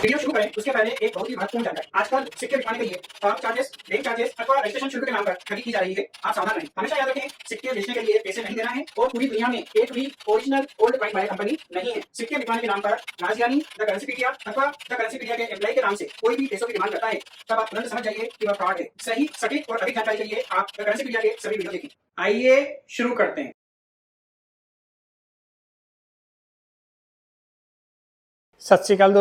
Video शुरू करें उसके पहले एक बहुत ही महत्वपूर्ण जानकारी। आजकल सिक्के बिकवाने के लिए फार्म चार्जेस, बैंक चार्जेस अथवा रजिस्ट्रेशन शुल्क के नाम पर ठगी की जा रही है। आप सावधान रहें। हमेशा याद रखें, सिक्के बेचने के लिए पैसे नहीं देना है और पूरी दुनिया में एक भी original old coin buyer company नहीं है। सिक्के बिकवाने के नाम पर राजज्ञानी, द करेंसीपीडिया अथवा द करेंसीपीडिया के एम्प्लॉय के नाम से कोई भी पैसों की डिमांड करता है, तब आप तुरंत समझ जाइए कि वह फ्रॉड है। सही, सटीक और अधिक जानकारी के लिए आप द करेंसीपीडिया के सभी वीडियो देखें। आइए शुरू करते हैं। सत श्री अकाल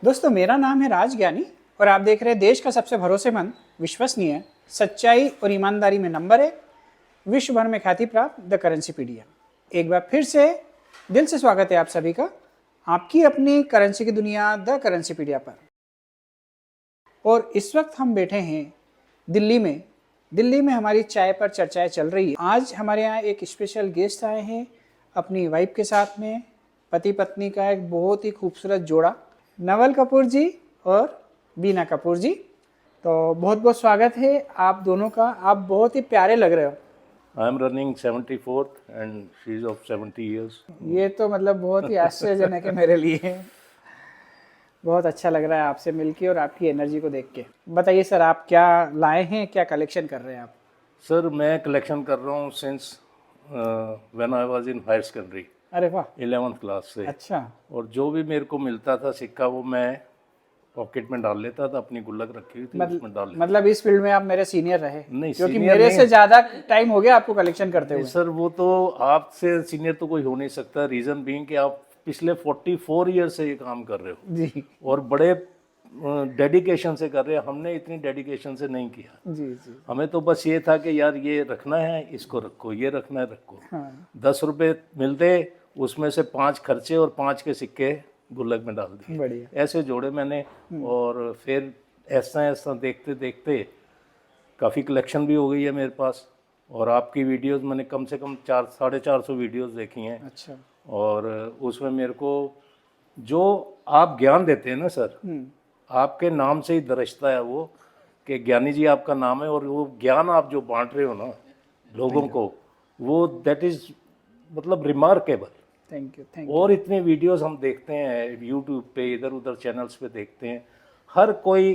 दोस्तों, मेरा नाम है राजज्ञानी और आप देख रहे हैं देश का सबसे भरोसेमंद, विश्वसनीय, सच्चाई और ईमानदारी में नंबर 1, विश्व भर में ख्याति प्राप्त द करेंसीपीडिया। एक बार फिर से दिल से स्वागत है आप सभी का आपकी अपनी करेंसी की दुनिया द करेंसीपीडिया पर। और इस वक्त हम बैठे हैं दिल्ली में हमारी चाय पर चर्चाएं चल रही है। आज हमारे यहाँ एक स्पेशल गेस्ट आए हैं अपनी वाइफ के साथ में, पति पत्नी का एक बहुत ही खूबसूरत जोड़ा, नवल कपूर जी और बीना कपूर जी। तो बहुत बहुत स्वागत है आप दोनों का। आप बहुत ही प्यारे लग रहे हो। I am running 74th and she is of 70 years. ये तो मतलब बहुत ही आश्चर्यजनक है मेरे लिए। बहुत अच्छा लग रहा है आपसे मिलके और आपकी एनर्जी को देख के। बताइए सर, आप क्या लाए हैं, क्या कलेक्शन कर रहे हैं आप? सर मैं कलेक्शन कर रहा हूँ since when I was in higher secondary. अरे वाह, 11th क्लास से। अच्छा। और जो भी मेरे को मिलता था सिक्का वो मैं पॉकेट में डाल लेता था, अपनी गुल्लक रखी हुई थी उसमें डाल लेता। मतलब इस फील्ड में आप मेरे सीनियर रहे? नहीं, क्योंकि senior मेरे नहीं। से ज्यादा टाइम हो गया आपको कलेक्शन करते हुए। सर वो तो आपसे सीनियर तो कोई हो नहीं सकता, रीज़न बीइंग कि आप पिछले 44 ईयर से ये काम कर रहे हो जी और बड़े डेडिकेशन से कर रहे हैं। हमने इतनी डेडिकेशन से नहीं किया। जी जी। हमें तो बस ये था कि यार ये रखना है, इसको रखो, ये रखना है, रखो। हाँ। 10 रुपये मिलते, उसमें से 5 खर्चे और 5 के सिक्के गुल्लक में डाल दिए। बढ़िया। ऐसे जोड़े मैंने। और फिर ऐसा ऐसा देखते देखते काफ़ी कलेक्शन भी हो गई है मेरे पास। और आपकी वीडियोस मैंने कम से कम 400-450 वीडियोस देखी हैं। अच्छा। और उसमें मेरे को जो आप ज्ञान देते हैं ना सर, आपके नाम से ही दर्शता है वो कि ज्ञानी जी आपका नाम है। और वो ज्ञान आप जो बांट रहे हो ना लोगों को, वो दैट इज़ मतलब रिमार्केबल। Thank you. और इतने वीडियोस हम देखते हैं यूट्यूब पे, इधर उधर चैनल्स पे देखते हैं, हर कोई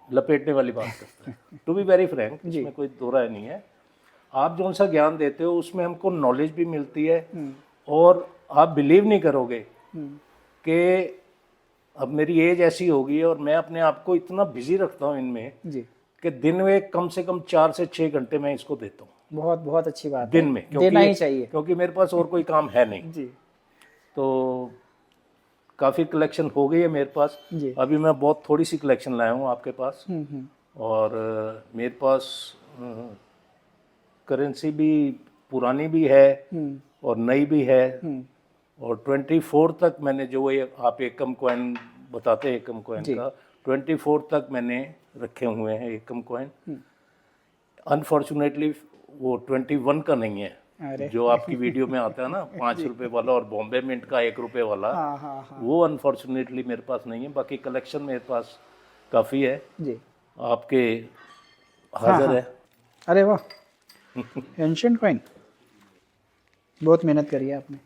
लपेटने वाली बात करता है। टू बी वेरी फ्रैंक, इसमें कोई दो राय नहीं है। आप जो सा ज्ञान देते हो उसमें हमको नॉलेज भी मिलती है। और आप बिलीव नहीं करोगे कि अब मेरी एज ऐसी हो गई है और मैं अपने आप को इतना बिजी रखता हूँ इनमें जी। कि दिन में कम से कम 4 से 6 घंटे मैं इसको देता हूँ। बहुत बहुत अच्छी बात दिन है। में, देना ही चाहिए। क्योंकि मेरे पास और कोई काम है नहीं। जी तो काफ़ी कलेक्शन हो गई है मेरे पास। जी। अभी मैं बहुत थोड़ी सी कलेक्शन लाया हूँ आपके पास। और मेरे पास करेंसी भी पुरानी भी है और नई भी है। और 24 तक मैंने जो ये आप एकम कॉइन बताते हैं, एकम कॉइन का 24 तक मैंने रखे हुए हैं एकम कॉइन। अनफॉर्चुनेटली वो 21 का नहीं है। अरे जो आपकी वीडियो में आता है ना 5 रुपए वाला और बॉम्बे मिंट का 1 रुपए वाला, हाँ। वो अनफॉर्चुनेटली मेरे पास नहीं है। बाकी कलेक्शन मेरे पास काफ़ी है। जी। आपके हाजिर है। अरे वाह, एंशिएंट कॉइन। बहुत मेहनत करी है आपने।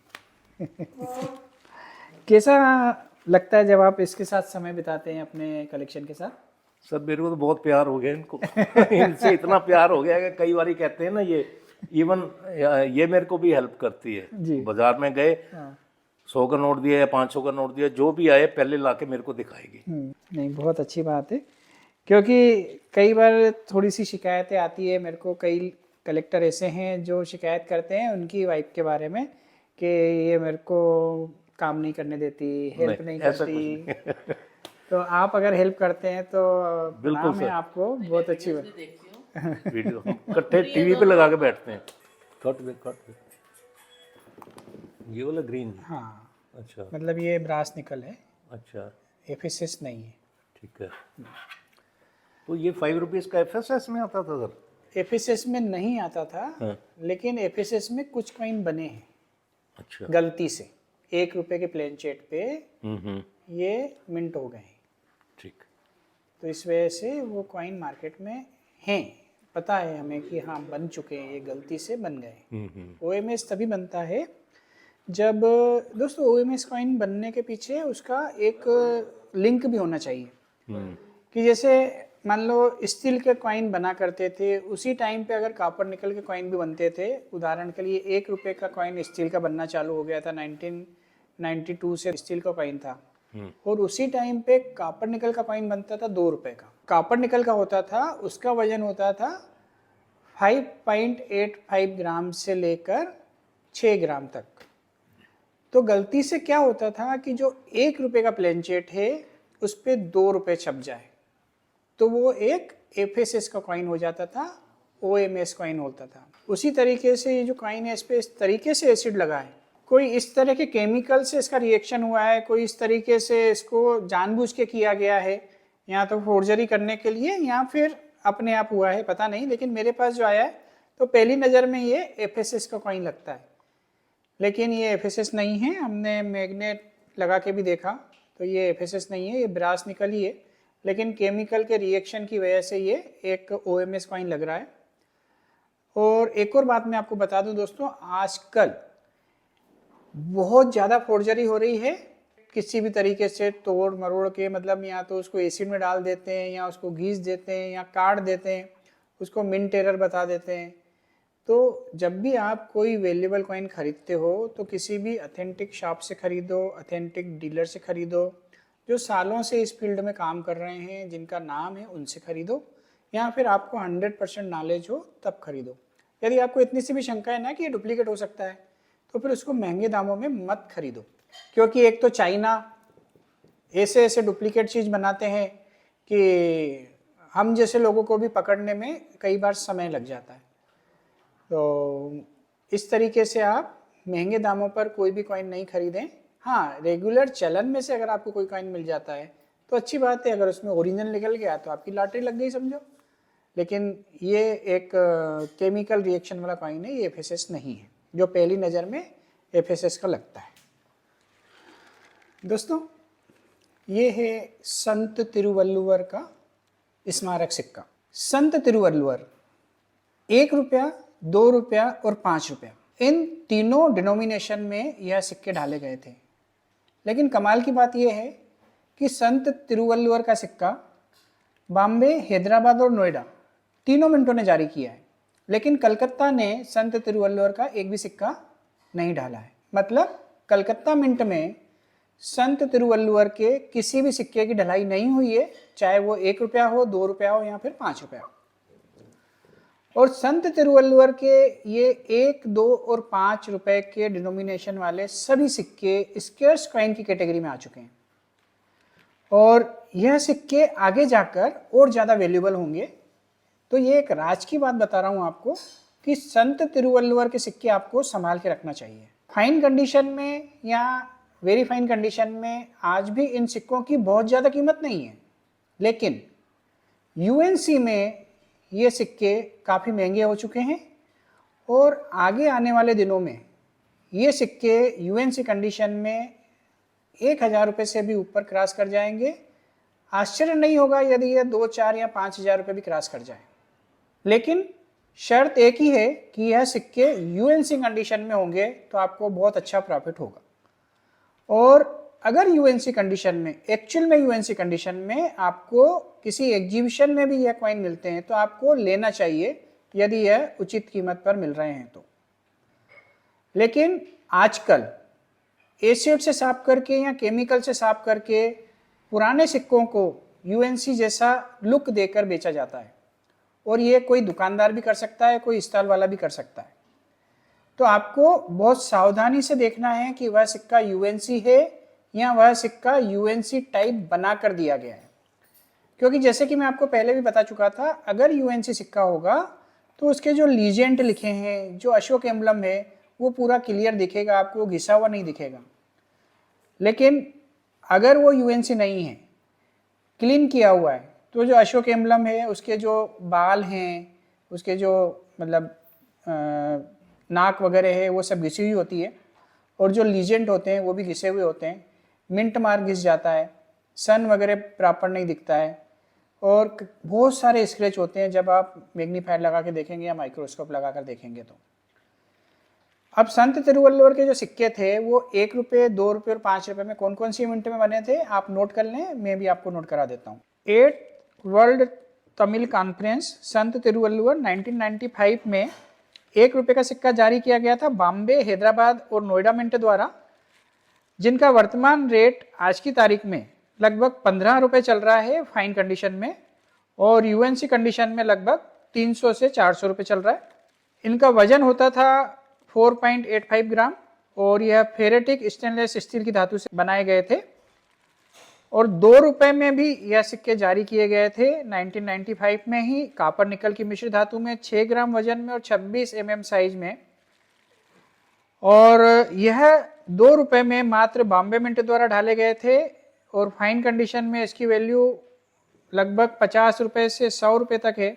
कैसा लगता है जब आप इसके साथ समय बिताते हैं अपने कलेक्शन के साथ? सर मेरे को तो बहुत प्यार हो गया इनको। इनसे इतना प्यार हो गया कि कई बार कहते हैं ना, ये इवन ये मेरे को भी हेल्प करती है। बाजार में गए, 100 का नोट दिया या 500 का नोट दिया, जो भी आए पहले लाके मेरे को दिखाएगी। नहीं, बहुत अच्छी बात है। क्योंकि कई बार थोड़ी सी शिकायतें आती है मेरे को। कई कलेक्टर ऐसे हैं जो शिकायत करते हैं उनकी वाइफ के बारे में कि ये मेरे को काम नहीं करने देती, हेल्प नहीं करती। तो आप अगर हेल्प करते हैं तो बिल्कुल है आपको। बहुत अच्छी बात। वीडियो हम इकट्ठे टीवी पे लगा के बैठते हैं। कट ये वाला ग्रीन। हाँ, अच्छा, मतलब ये ब्रास निकल है। अच्छा, एफएसएस नहीं है। ठीक है। तो ये 5 रुपीज़ का एफएसएस में आता था सर? एफएसएस में नहीं आता था। हाँ। लेकिन एफएसएस में कुछ कॉइन बने हैं। अच्छा। गलती से 1 रुपए के प्लेन चेट पे ये मिंट हो गए हैं। ठीक। तो इस वजह से वो कॉइन मार्केट में हैं। पता है हमें कि हाँ बन चुके हैं, ये गलती से बन गए। ओएमएस तभी बनता है जब दोस्तों OMS कॉइन बनने के पीछे उसका एक लिंक भी होना चाहिए कि जैसे मान लो स्टील के कॉइन बना करते थे, उसी टाइम पे अगर कॉपर निकल के कॉइन भी बनते थे। उदाहरण के लिए 1 रुपए का कॉइन स्टील का बनना चालू हो गया था, 1992 से स्टील का कॉइन था। और उसी टाइम पे कॉपर निकल का कॉइन बनता था 2 रुपए का। कॉपर निकल का होता था, उसका वजन होता था 5.85 ग्राम से लेकर 6 ग्राम तक। तो गलती से क्या होता था कि जो 1 रुपए का प्लेनचेट है उस पर 2 रुपए छप जाए तो वो एक FSS का कॉइन हो जाता था, OMS कॉइन होता था। उसी तरीके से ये जो कॉइन है इस पर इस तरीके से एसिड लगा है, कोई इस तरह के केमिकल से इसका रिएक्शन हुआ है, कोई इस तरीके से इसको जानबूझ के किया गया है, या तो फोर्जरी करने के लिए या फिर अपने आप हुआ है, पता नहीं। लेकिन मेरे पास जो आया है तो पहली नज़र में ये FSS का कॉइन लगता है, लेकिन ये FSS नहीं है। हमने मैग्नेट लगा के भी देखा तो ये FSS नहीं है, ये ब्रास निकल ही है, लेकिन केमिकल के रिएक्शन की वजह से ये एक OMS कॉइन लग रहा है। और एक और बात मैं आपको बता दूं दोस्तों, आजकल बहुत ज़्यादा फोर्जरी हो रही है, किसी भी तरीके से तोड़ मरोड़ के, मतलब या तो उसको एसिड में डाल देते हैं या उसको घीस देते हैं या काट देते हैं, उसको मिंट एरर बता देते हैं। तो जब भी आप कोई वैल्यूएबल कॉइन खरीदते हो तो किसी भी अथेंटिक शॉप से खरीदो, अथेंटिक डीलर से खरीदो, जो सालों से इस फील्ड में काम कर रहे हैं, जिनका नाम है, उनसे खरीदो, या फिर आपको 100% नॉलेज हो तब खरीदो। यदि आपको इतनी सी भी शंका है ना कि ये डुप्लीकेट हो सकता है तो फिर उसको महंगे दामों में मत खरीदो, क्योंकि एक तो चाइना ऐसे ऐसे डुप्लीकेट चीज़ बनाते हैं कि हम जैसे लोगों को भी पकड़ने में कई बार समय लग जाता है। तो इस तरीके से आप महंगे दामों पर कोई भी कॉइन नहीं खरीदें। हाँ, रेगुलर चलन में से अगर आपको कोई कॉइन मिल जाता है तो अच्छी बात है, अगर उसमें ओरिजिनल निकल गया तो आपकी लॉटरी लग गई समझो। लेकिन ये एक केमिकल रिएक्शन वाला कॉइन है, ये FSS नहीं है जो पहली नज़र में FSS का लगता है। दोस्तों, ये है संत तिरुवल्लुवर का स्मारक सिक्का। संत तिरुवल्लुवर 1 रुपया, 2 रुपया और 5 रुपया, इन तीनों डिनोमिनेशन में यह सिक्के डाले गए थे। लेकिन कमाल की बात यह है कि संत तिरुवल्लुवर का सिक्का बॉम्बे, हैदराबाद और नोएडा तीनों मिंटों ने जारी किया है, लेकिन कलकत्ता ने संत तिरुवल्लुवर का एक भी सिक्का नहीं डाला है। मतलब कलकत्ता मिंट में संत तिरुवल्लुवर के किसी भी सिक्के की ढलाई नहीं हुई है, चाहे वो 1 रुपया हो, 2 रुपया हो या फिर 5 रुपया हो। और संत तिरुवल्लुवर के ये 1, 2 और 5 रुपए के डिनोमिनेशन वाले सभी सिक्के स्केर्स कॉइन की कैटेगरी में आ चुके हैं, और यह सिक्के आगे जाकर और ज़्यादा वैल्यूएबल होंगे। तो ये एक राज की बात बता रहा हूँ आपको कि संत तिरुवल्लुवर के सिक्के आपको संभाल के रखना चाहिए। फाइन कंडीशन में या वेरी फाइन कंडीशन में आज भी इन सिक्कों की बहुत ज़्यादा कीमत नहीं है, लेकिन UNC में ये सिक्के काफ़ी महंगे हो चुके हैं, और आगे आने वाले दिनों में ये सिक्के UNC कंडीशन में 1000 रुपये से भी ऊपर क्रॉस कर जाएंगे। आश्चर्य नहीं होगा यदि ये 2, 4 या 5000 रुपये भी क्रॉस कर जाए। लेकिन शर्त एक ही है कि यह सिक्के UNC कंडीशन में होंगे तो आपको बहुत अच्छा प्रॉफिट होगा। और अगर UNC कंडीशन में, एक्चुअल में UNC कंडीशन में आपको किसी एग्जीबिशन में भी यह कॉइन मिलते हैं तो आपको लेना चाहिए, यदि यह उचित कीमत पर मिल रहे हैं तो। लेकिन आजकल एसिड से साफ करके या केमिकल से साफ करके पुराने सिक्कों को UNC जैसा लुक देकर बेचा जाता है, और ये कोई दुकानदार भी कर सकता है, कोई स्टॉल वाला भी कर सकता है। तो आपको बहुत सावधानी से देखना है कि वह सिक्का UNC है या वह सिक्का UNC टाइप बना कर दिया गया है, क्योंकि जैसे कि मैं आपको पहले भी बता चुका था, अगर UNC सिक्का होगा तो उसके जो लीजेंड लिखे हैं, जो अशोक एम्बलम है, वो पूरा क्लियर दिखेगा आपको, घिसा हुआ नहीं दिखेगा। लेकिन अगर वो UNC नहीं है, क्लीन किया हुआ है, तो जो अशोक एम्बलम है, उसके जो बाल हैं, उसके जो मतलब नाक वगैरह है, वो सब घिसी हुई होती है, और जो लीजेंड होते हैं वो भी घिसे हुए होते हैं। मिंट मार्क घिस जाता है, सन वगैरह प्रॉपर नहीं दिखता है, और बहुत सारे स्क्रैच होते हैं जब आप मैग्नीफायर लगा के देखेंगे या माइक्रोस्कोप लगा कर देखेंगे। अब संत तिरुवल्लुवर के जो सिक्के थे वो 1 रुपये, 2 रुपये और 5 रुपये में कौन कौन सी मिनट में बने थे आप नोट कर लें, मैं भी आपको नोट करा देता हूँ। 8 वर्ल्ड तमिल कॉन्फ्रेंस संत तिरुवल्लुवर 1995 में 1 रुपये का सिक्का जारी किया गया था बॉम्बे, हैदराबाद और नोएडा मिंट द्वारा, जिनका वर्तमान रेट आज की तारीख में लगभग 15 रुपये चल रहा है फाइन कंडीशन में, और यूएनसी कंडीशन में लगभग 300 से 400 रुपये चल रहा है। इनका वजन होता था 4.85 ग्राम और यह फेरेटिक स्टेनलेस स्टील की धातु से बनाए गए थे, और 2 रुपये में भी यह सिक्के जारी किए गए थे 1995 में ही कॉपर निकल की मिश्र धातु में 6 ग्राम वजन में और 26 mm साइज में। और यह 2 रुपये में मात्र बॉम्बे मिंट द्वारा ढाले गए थे और फाइन कंडीशन में इसकी वैल्यू लगभग 50 रुपये से 100 रुपये तक है,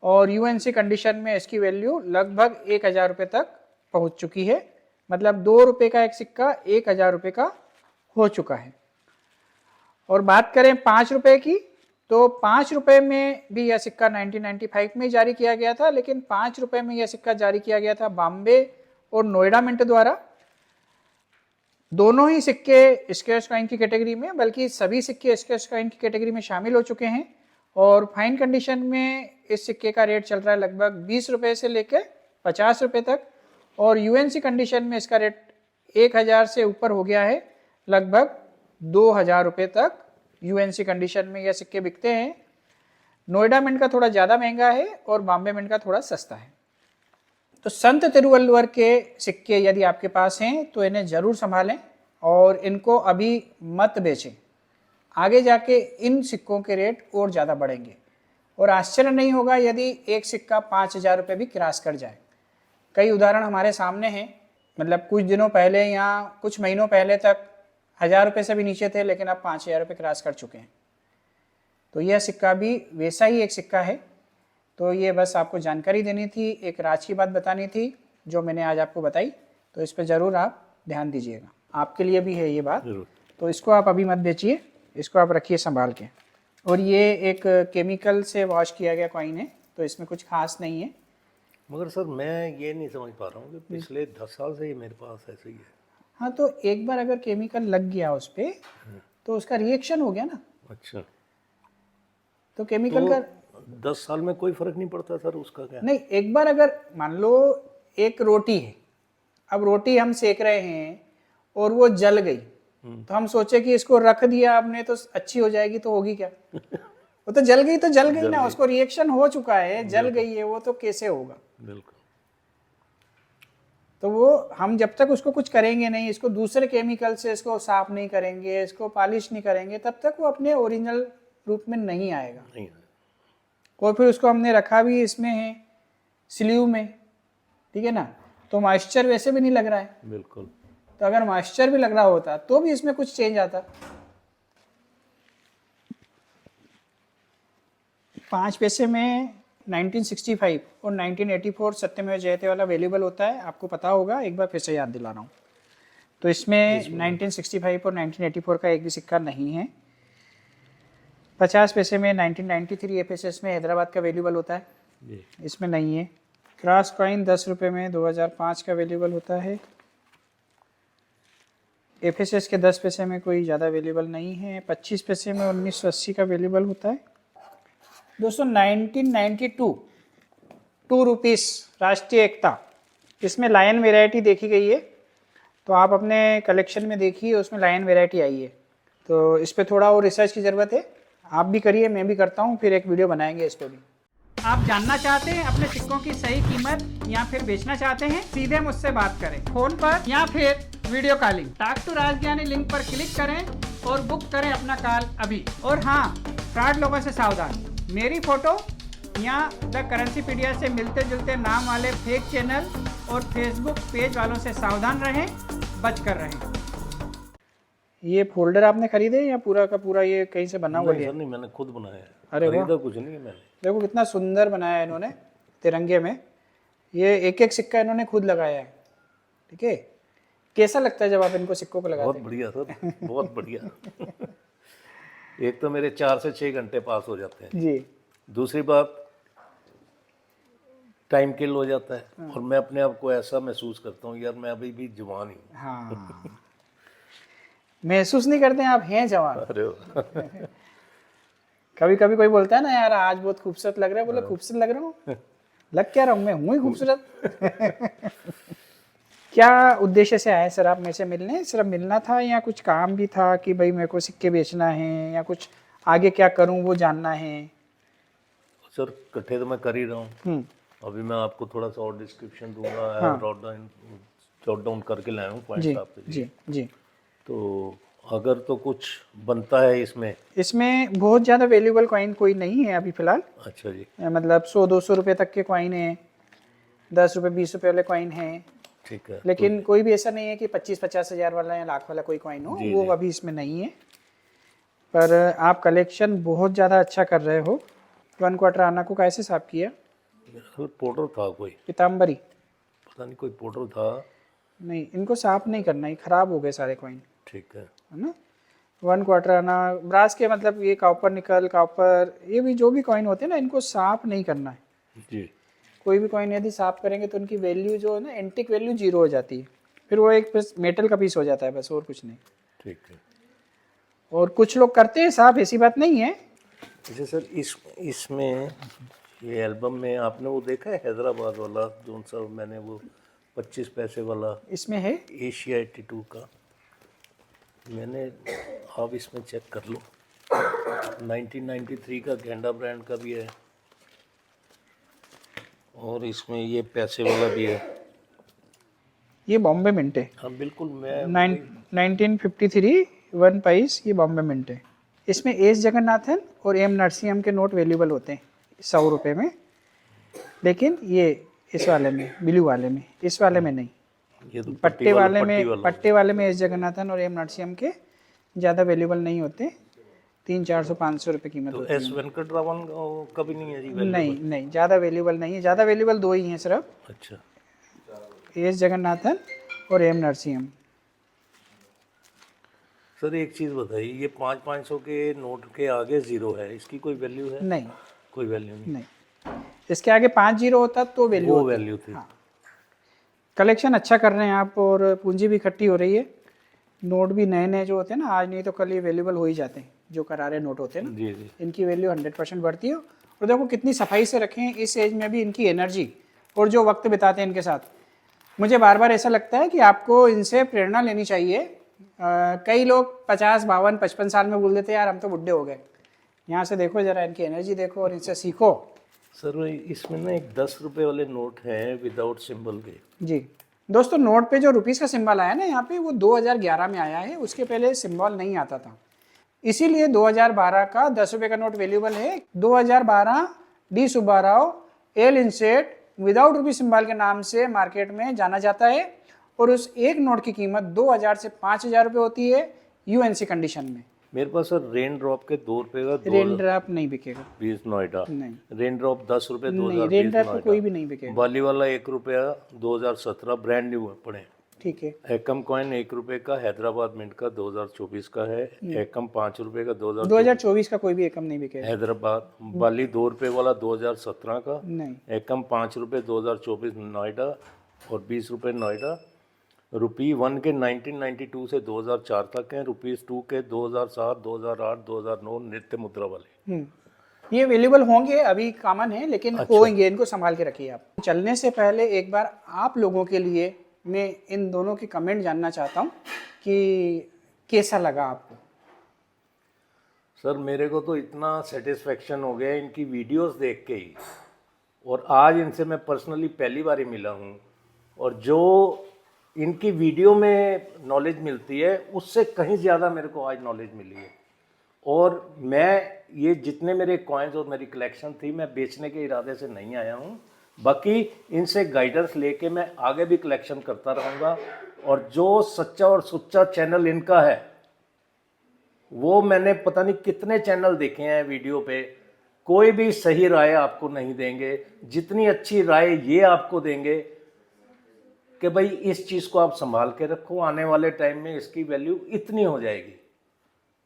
और यूएनसी कंडीशन में इसकी वैल्यू लगभग 1000 रुपये तक पहुंच चुकी है। मतलब 2 रुपये का एक सिक्का 1000 रुपये का हो चुका है। और बात करें 5 रुपये की, तो 5 रुपये में भी यह सिक्का 1995 में जारी किया गया था, लेकिन 5 रुपये में यह सिक्का जारी किया गया था बॉम्बे और नोएडा मिंट द्वारा। दोनों ही सिक्के स्क्वायर कॉइन की कैटेगरी में, बल्कि सभी सिक्के स्क्वायर कॉइन की कैटेगरी में शामिल हो चुके हैं, और फाइन कंडीशन में इस सिक्के का रेट चल रहा है लगभग 20 रुपये से लेकर 50 रुपये तक, और यूएनसी कंडीशन में इसका रेट 1000 से ऊपर हो गया है, लगभग 2000 रुपये तक यूएनसी कंडीशन में यह सिक्के बिकते हैं। नोएडा मिंट का थोड़ा ज़्यादा महंगा है और बॉम्बे मिंट का थोड़ा सस्ता है। तो संत तिरुवल्लुवर के सिक्के यदि आपके पास हैं तो इन्हें ज़रूर संभालें और इनको अभी मत बेचें। आगे जाके इन सिक्कों के रेट और ज़्यादा बढ़ेंगे, और आश्चर्य नहीं होगा यदि एक सिक्का 5000 रुपये भी क्रॉस कर जाए। कई उदाहरण हमारे सामने हैं, मतलब कुछ दिनों पहले या कुछ महीनों पहले तक 1000 रुपये से भी नीचे थे, लेकिन अब 5000 रुपये क्रॉस कर चुके हैं। तो यह सिक्का भी वैसा ही एक सिक्का है। तो ये बस आपको जानकारी देनी थी, एक राज की बात बतानी थी जो मैंने आज आपको बताई, तो इस पर ज़रूर आप ध्यान दीजिएगा, आपके लिए भी है ये बात। तो इसको आप अभी मत बेचिए, इसको आप रखिए संभाल के। और ये एक केमिकल से वॉश किया गया कॉइन है, तो इसमें कुछ खास नहीं है। मगर सर मैं ये नहीं समझ पा रहा हूँ कि पिछले 10 साल से ही मेरे पास ऐसे ही है। हाँ, तो एक बार अगर केमिकल लग गया उस पर तो उसका रिएक्शन हो गया ना। अच्छा, तो केमिकल का 10 साल में कोई फर्क नहीं पड़ता सर उसका? क्या नहीं, एक बार अगर मान लो एक रोटी है, अब रोटी हम सेक रहे हैं और वो जल गई, तो हम सोचे कि इसको रख दिया आपने तो अच्छी हो जाएगी, तो होगी क्या? वो तो जल गई, तो जल गई ना, उसको रिएक्शन हो चुका है, जल गई है वो, तो कैसे होगा? बिल्कुल। तो वो हम जब तक उसको कुछ करेंगे नहीं, इसको दूसरे केमिकल से इसको साफ नहीं करेंगे, इसको पॉलिश नहीं करेंगे, तब तक वो अपने ओरिजिनल रूप में नहीं आएगा। नहीं। और फिर उसको हमने रखा भी इसमें है स्लीव में, ठीक है ना, तो मॉइस्चर वैसे भी नहीं लग रहा है। बिल्कुल। तो अगर मॉइस्चर भी लग रहा होता तो भी इसमें कुछ चेंज आता। 5 पैसे में 1965 और 1984 सत्यमेव जयते वाला अवेलेबल होता है, आपको पता होगा, एक बार फिर से याद दिला रहा हूँ। तो इसमें 1965 और 1984 का एक भी सिक्का नहीं है। 50 पैसे में 1993 एफएसएस में हैदराबाद का अवेलेबल होता है, इसमें नहीं है। क्रॉस कॉइन 10 रुपये में 2005 का अवेलेबल होता है। एफएसएस के 10 पैसे में कोई ज़्यादा अवेलेबल नहीं है। 25 पैसे में 1980 का अवेलेबल होता है। दोस्तों 1992 2 रुपीस राष्ट्रीय एकता, इसमें लायन वेराइटी देखी गई है, तो आप अपने कलेक्शन में देखिए, उसमें लायन वेराइटी आई है। तो इस पर थोड़ा और रिसर्च की ज़रूरत है, आप भी करिए, मैं भी करता हूँ, फिर एक वीडियो बनाएंगे इस पर भी। आप जानना चाहते हैं अपने सिक्कों की सही कीमत या फिर बेचना चाहते हैं, सीधे मुझसे बात करें फोन पर या फिर video calling. Talk to Rajgyani link पर क्लिक करें और बुक करें अपना कॉल अभी। और हाँ, फ्रॉड लोगों से सावधान, मेरी फोटो या द करेंसी पीडिया से मिलते जुलते नाम वाले फेक चैनल और फेसबुक पेज वालों से सावधान रहें, बच कर रहें। ये फोल्डर आपने खरीदे या पूरा का पूरा ये कहीं से बना हुआ है? नहीं, मैंने खुद बनाया है। अरे वाह, खरीदा कुछ नहीं है मैंने। देखो कितना सुंदर बनाया है इन्होंने तिरंगे में, ये एक एक सिक्का इन्होंने खुद लगाया है, ठीक है। कैसा लगता है जब आप इनको सिक्कों को लगाते हैं? बहुत बढ़िया सर, बहुत बढ़िया। एक तो मेरे 4 से 6 घंटे पास हो जाते हैं जी। दूसरी बात, टाइम किल हो जाता है और मैं अपने आप को ऐसा महसूस करता हूँ यार मैं अभी भी जवान ही हूँ। हाँ महसूस नहीं करते हैं आप हैं जवान। अरे वाह। कभी कभी कोई बोलता है ना यार आज बहुत खूबसूरत लग रहा है, बोले खूबसूरत लग रहा हूँ, लग क्या रहा हूँ, मैं हूँ ही खूबसूरत। क्या उद्देश्य से आए सर आप मेरे से मिलने? सिर्फ मिलना था या कुछ काम भी था कि भाई मेरे को सिक्के बेचना है या कुछ आगे क्या करूँ वो जानना है? सर इकट्ठे तो मैं कर ही रहा हूँ, हम्म, अभी मैं आपको थोड़ा सा और डिस्क्रिप्शन दूंगा। हाँ। जॉट डाउन करके लाया हूँ पॉइंट्स जी आपके लिए। जी जी। तो अगर तो कुछ बनता है इसमें। इसमें बहुत ज़्यादा वैल्यूएबल कॉइन कोई नहीं है अभी फ़िलहाल। अच्छा जी। मतलब 100-200 रुपये तक के कॉइन है, 10 रुपये 20 रुपये वाले कॉइन है, ठीक है। लेकिन कोई भी ऐसा नहीं है कि 25-50 हज़ार वाला या लाख वाला कोई कॉइन हो, जी, वो जी। अभी इसमें नहीं है। पर आप कलेक्शन बहुत ज़्यादा अच्छा कर रहे हो। 1/4 आना को कैसे साफ किया? मेरा पोर्टर था कोई, पीताम्बरी? पता नहीं कोई पोर्टर था। नहीं, इनको साफ नहीं करना, ये खराब हो गए सारे कॉइन, ठीक है। है ना। 1/4 आना ब्रास के, मतलब ये कॉपर निकल कॉपर, ये भी जो भी कॉइन होते हैं ना, इनको साफ नहीं करना है। जी। कोई भी कॉइन यदि साफ करेंगे तो उनकी वैल्यू जो है ना, एंटिक वैल्यू 0 हो जाती है, फिर वो एक मेटल का पीस हो जाता है बस, और कुछ नहीं। ठीक है। और कुछ लोग करते हैं साफ, ऐसी बात नहीं है। अच्छा सर, इसमें ये एल्बम में आपने वो देखा है हैदराबाद वाला जो सा मैंने वो 25 पैसे वाला इसमें है एशिया 82 का, मैंने आप इसमें चेक कर लो। 1993 का गेंडा ब्रांड का भी है और इसमें ये पैसे वाला भी है। ये बॉम्बे मिंट है। हाँ बिल्कुल। मैं 1953 1 पैस, ये बॉम्बे मिंट है। इसमें एस जगन्नाथन और एम नरसिंहम के नोट वैल्यूबल होते हैं 100 रुपये में, लेकिन ये इस वाले में, ब्लू वाले में, इस वाले में नहीं। ये तो पट्टे वाले पट्टी में, वाला पट्टे वाले में एस जगन्नाथन और एम नरसिंहम के ज़्यादा वैल्यूबल नहीं होते, 300-400-500 रुपये कीमत तो होती एस वेंकटरामन का भी नहीं है जी है। वैल्यू? नहीं नहीं, ज़्यादा वैल्यूबल नहीं है, ज़्यादा वैल्यूबल 2 ही हैं सिर्फ, अच्छा एस जगन्नाथन और एम नरसिंहम। सर एक चीज़ बताइए, ये 500 के नोट के आगे 0 है, इसकी कोई वैल्यू है? नहीं कोई वैल्यू नहीं। नहीं, इसके आगे 5 जीरो होता तो वैल्यू वो होती। वैल्यू थी। हाँ। कलेक्शन अच्छा कर रहे हैं आप और पूंजी भी इकट्ठी हो रही है। नोट भी नए नए जो होते हैं ना, आज नहीं तो कल ये वैल्यूबल हो ही जाते हैं, जो करारे नोट होते हैं ना, जी जी। इनकी वैल्यू 100% बढ़ती है। और देखो कितनी सफाई से रखे हैं, इस एज में भी इनकी एनर्जी और जो वक्त बिताते हैं इनके साथ, मुझे बार बार ऐसा लगता है कि आपको इनसे प्रेरणा लेनी चाहिए। कई लोग 50, 52, 55 साल में बोल देते हैं यार हम तो बुढ़े हो गए। यहाँ से देखो जरा, इनकी एनर्जी देखो और इनसे सीखो। सर इसमें ना एक 10 रुपए वाले नोट हैं विदाउट सिंबल के। जी दोस्तों, नोट पे जो रुपीस का सिंबल आया ना यहाँ पे, वो 2011 में आया है, उसके पहले सिंबल नहीं आता था। इसीलिए 2012 का 10 रुपये का नोट वैल्यूबल है। 2012 D Subba Rao L inset without rupee symbol के नाम से मार्केट में जाना जाता है और उस एक नोट की कीमत 2000 से 5000 रुपये होती है यूएनसी कंडीशन में। मेरे पास सर रेन ड्रॉप के 2 रुपए का रेन ड्रॉप नहीं बिकेगा। 20 नोएडा। नहीं रेन ड्रॉप 10 रुपए नहीं, 2020 रेन ड्रॉप नोएडा। कोई भी नहीं बिकेगा। बाली वाला 1 रुपया 2017 ब्रांड न्यू है, पड़े। ठीक है। एकम कॉइन 1 रुपए का हैदराबाद मिंट का 2024 का है। एकम 5 रुपए का 2024 का कोई भी एकम नहीं बिकेगा। हैदराबाद। बाली 2 रुपए वाला 2017 का। नहीं, एकम 5 रुपए 2024 नोएडा और 20 रुपए नोएडा। रुपी 1 के 1992 से 2004 तक हैं। रुपीज 2 के 2007, 2008, 2009 नित्य मुद्रा वाले। ये अवेलेबल होंगे, अभी कॉमन है, लेकिन होंगे, इनको संभाल के रखिए आप। चलने से पहले एक बार आप लोगों के लिए मैं इन दोनों के कमेंट जानना चाहता हूँ कि कैसा लगा आपको। सर मेरे को तो इतना सेटिस्फेक्शन हो गया इनकी वीडियोस देख के ही, और आज इनसे मैं पर्सनली पहली बार ही मिला हूँ, और जो इनकी वीडियो में नॉलेज मिलती है उससे कहीं ज़्यादा मेरे को आज नॉलेज मिली है। और मैं ये जितने मेरे कॉइन्स और मेरी कलेक्शन थी, मैं बेचने के इरादे से नहीं आया हूँ, बाकी इनसे गाइडेंस लेके मैं आगे भी कलेक्शन करता रहूँगा। और जो सच्चा और सुच्चा चैनल इनका है, वो मैंने पता नहीं कितने चैनल देखे हैं वीडियो पे, कोई भी सही राय आपको नहीं देंगे। जितनी अच्छी राय ये आपको देंगे कि भाई इस चीज़ को आप संभाल के रखो, आने वाले टाइम में इसकी वैल्यू इतनी हो जाएगी,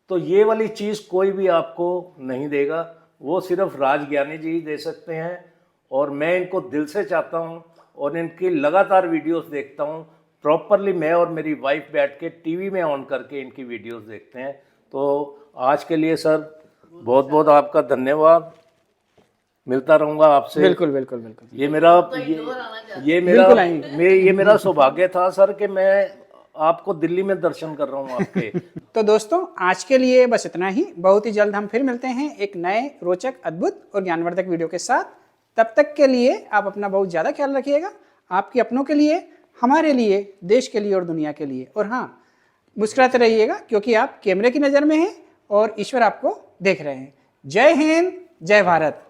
तो ये वाली चीज़ कोई भी आपको नहीं देगा, वो सिर्फ राज ज्ञानी जी दे सकते हैं। और मैं इनको दिल से चाहता हूँ और इनकी लगातार वीडियोस देखता हूँ। प्रॉपरली मैं और मेरी वाइफ बैठ के टीवी में ऑन करके इनकी वीडियोस देखते हैं। तो आज के लिए सर बहुत बहुत आपका धन्यवाद। मिलता रहूँगा आपसे। बिल्कुल बिल्कुल बिल्कुल। ये मेरा सौभाग्य था सर कि मैं आपको दिल्ली में दर्शन कर रहा हूँ आपके। तो दोस्तों आज के लिए बस इतना ही। बहुत ही जल्द हम फिर मिलते हैं एक नए रोचक, अद्भुत और ज्ञानवर्धक वीडियो के साथ। तब तक के लिए आप अपना बहुत ज़्यादा ख्याल रखिएगा, आपके अपनों के लिए, हमारे लिए, देश के लिए और दुनिया के लिए। और हाँ, मुस्कुराते रहिएगा क्योंकि आप कैमरे की नज़र में हैं और ईश्वर आपको देख रहे हैं। जय हिंद, जय भारत।